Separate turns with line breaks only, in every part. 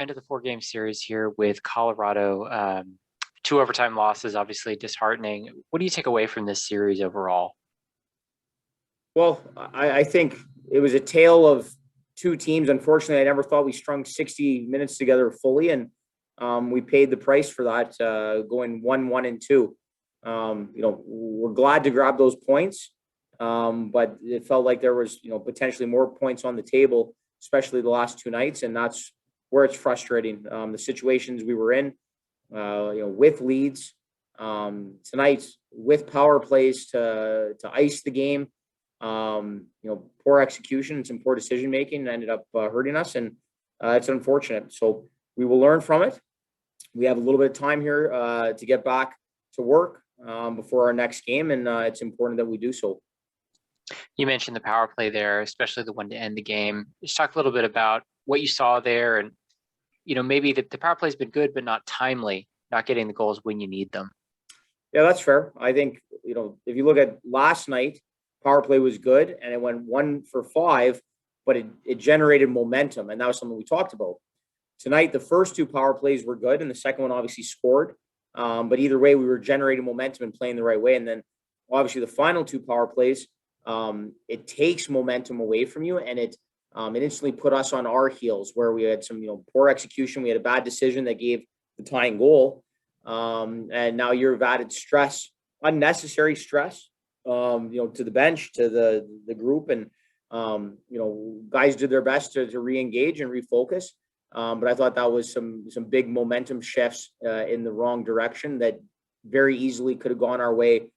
End of the 4-game series here with Colorado. 2 overtime losses, obviously disheartening. What do you take away from this series overall?
Well, I think it was a tale of two teams. Unfortunately, I never thought we strung 60 minutes together fully, and we paid the price for that, going 1-1-2. We're glad to grab those points, but it felt like there was, potentially more points on the table, especially the last two nights, and that's where it's frustrating. The situations we were in, with leads, tonight with power plays to ice the game. Poor execution and some poor decision making ended up hurting us, and it's unfortunate. So we will learn from it. We have a little bit of time here to get back to work before our next game, and it's important that we do so.
You mentioned the power play there, especially the one to end the game. Just talk a little bit about what you saw there, and maybe the power play has been good, but not timely, not getting the goals when you need them.
Yeah, that's fair. I think, if you look at last night, power play was good and it went 1 for 5, but it generated momentum. And that was something we talked about. Tonight, the first two power plays were good and the second one obviously scored. But either way, we were generating momentum and playing the right way. And then obviously the final two power plays, it takes momentum away from you, and it instantly put us on our heels, where we had some, poor execution. We had a bad decision that gave the tying goal. And now you've added stress, unnecessary stress, to the bench, to the group, and guys did their best to re-engage and refocus. But I thought that was some big momentum shifts in the wrong direction that very easily could have gone our way,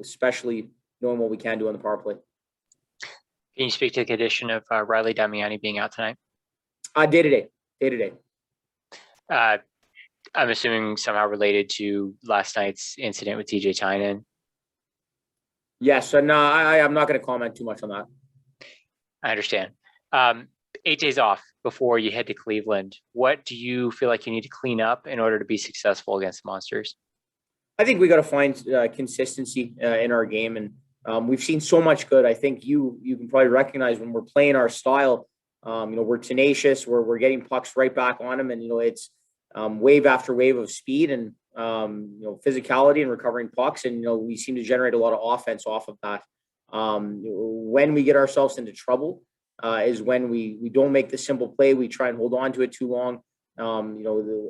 especially knowing what we can do on the power play.
Can you speak to the condition of Riley Damiani being out tonight?
Day to day.
I'm assuming somehow related to last night's incident with TJ Tynan.
Yes, and I'm not going to comment too much on that.
I understand. 8 days off before you head to Cleveland. What do you feel like you need to clean up in order to be successful against the Monsters? I
think we got to find consistency in our game, and we've seen so much good. I think you can probably recognize when we're playing our style. We're tenacious. We're getting pucks right back on them, and it's wave after wave of speed and physicality and recovering pucks, and we seem to generate a lot of offense off of that. When we get ourselves into trouble is when we don't make the simple play. We try and hold on to it too long.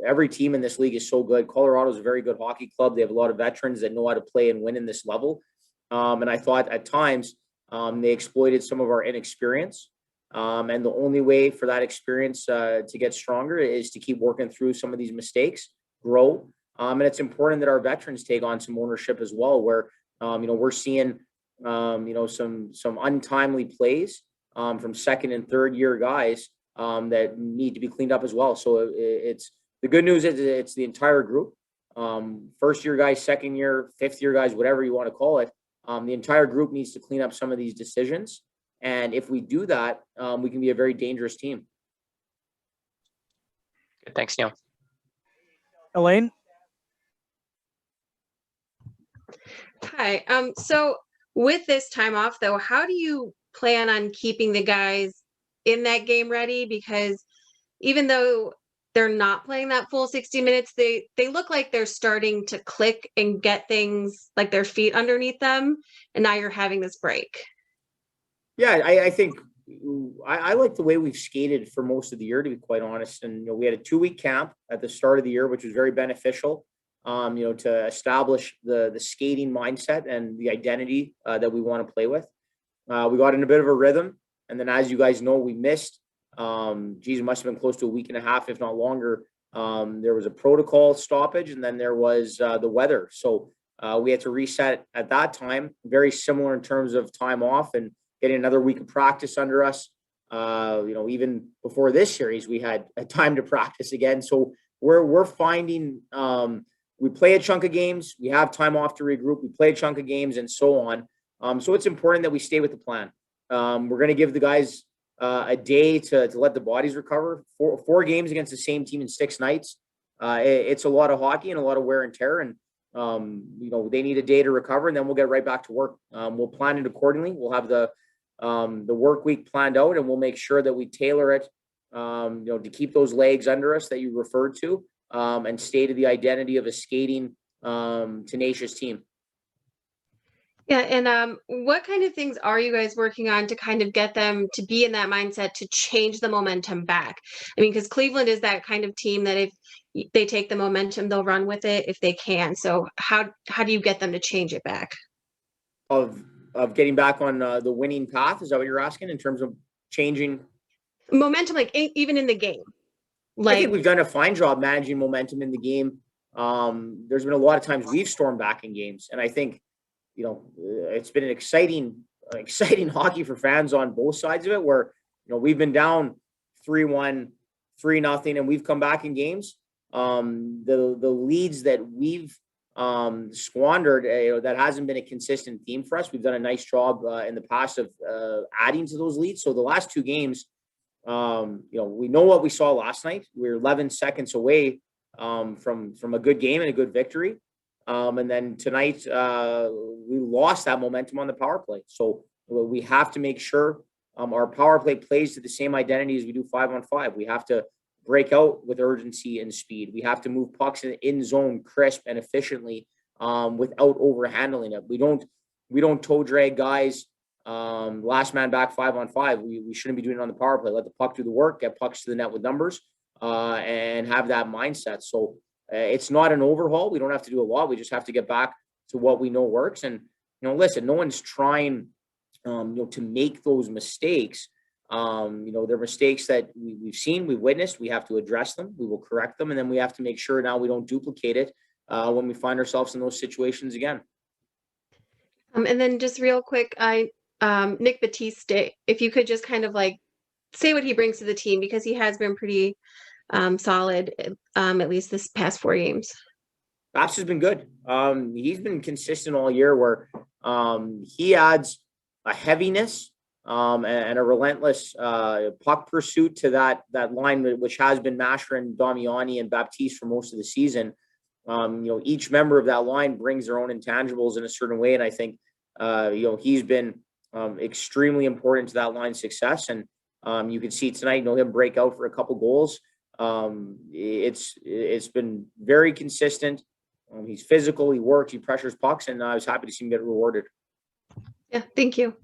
Every team in this league is so good. Colorado is a very good hockey club. They have a lot of veterans that know how to play and win in this level. And I thought at times they exploited some of our inexperience. And the only way for that experience to get stronger is to keep working through some of these mistakes, grow. And it's important that our veterans take on some ownership as well, where, we're seeing, some untimely plays from second and third year guys that need to be cleaned up as well. So it's the good news is it's the entire group, first year guys, second year, fifth year guys, whatever you want to call it. The entire group needs to clean up some of these decisions. And if we do that, we can be a very dangerous team.
Good. Thanks, Neil.
Elaine?
Hi. So with this time off, though, how do you plan on keeping the guys in that game ready? Because even though they're not playing that full 60 minutes, they look like they're starting to click and get things like their feet underneath them. And now you're having this break.
Yeah, I think I like the way we've skated for most of the year, to be quite honest. And we had a 2-week camp at the start of the year, which was very beneficial. To establish the skating mindset and the identity that we want to play with. We got in a bit of a rhythm. And then, as you guys know, we missed, it must have been close to a week and a half, if not longer. There was a protocol stoppage, and then there was the weather. So we had to reset at that time, very similar in terms of time off and getting another week of practice under us. Even before this series, we had a time to practice again. So we're finding we play a chunk of games, we have time off to regroup, we play a chunk of games, and so on. So it's important that we stay with the plan. We're going to give the guys a day to let the bodies recover. Four games against the same team in 6 nights. It's a lot of hockey and a lot of wear and tear. And, they need a day to recover, and then we'll get right back to work. We'll plan it accordingly. We'll have the work week planned out, and we'll make sure that we tailor it to keep those legs under us that you referred to, and stay to the identity of a skating, tenacious team.
Yeah, and what kind of things are you guys working on to kind of get them to be in that mindset to change the momentum back? I mean, because Cleveland is that kind of team that if they take the momentum, they'll run with it if they can. So how do you get them to change it back?
Of getting back on the winning path, is that what you're asking in terms of changing?
Momentum, like even in the game.
I think we've done a fine job managing momentum in the game. There's been a lot of times we've stormed back in games, and I think, it's been an exciting hockey for fans on both sides of it, where, we've been down 3-1, 3-0, and we've come back in games. The leads that we've squandered, that hasn't been a consistent theme for us. We've done a nice job in the past of adding to those leads. So the last two games, we know what we saw last night. We were 11 seconds away from a good game and a good victory. And then tonight, we lost that momentum on the power play. So we have to make sure our power play plays to the same identity as we do 5-on-5. We have to break out with urgency and speed. We have to move pucks in zone crisp and efficiently, without overhandling it. We don't toe drag guys, last man back 5-on-5. We shouldn't be doing it on the power play. Let the puck do the work, get pucks to the net with numbers, and have that mindset. So it's not an overhaul. We don't have to do a lot. We just have to get back to what we know works. And, listen, no one's trying, to make those mistakes. They're mistakes that we've seen, we've witnessed. We have to address them. We will correct them. And then we have to make sure now we don't duplicate it when we find ourselves in those situations again.
And then just real quick, Nick Batiste, if you could just kind of like say what he brings to the team, because he has been pretty solid, at least this past 4 games.
Baps has been good. He's been consistent all year, where he adds a heaviness and a relentless puck pursuit to that line, which has been Masher, Damiani, and Baptiste for most of the season. Each member of that line brings their own intangibles in a certain way, and I think he's been extremely important to that line's success. And you can see tonight, him break out for a couple goals. It's been very consistent. He's physical, he works, he pressures pucks, and I was happy to see him get rewarded.
Yeah, thank you.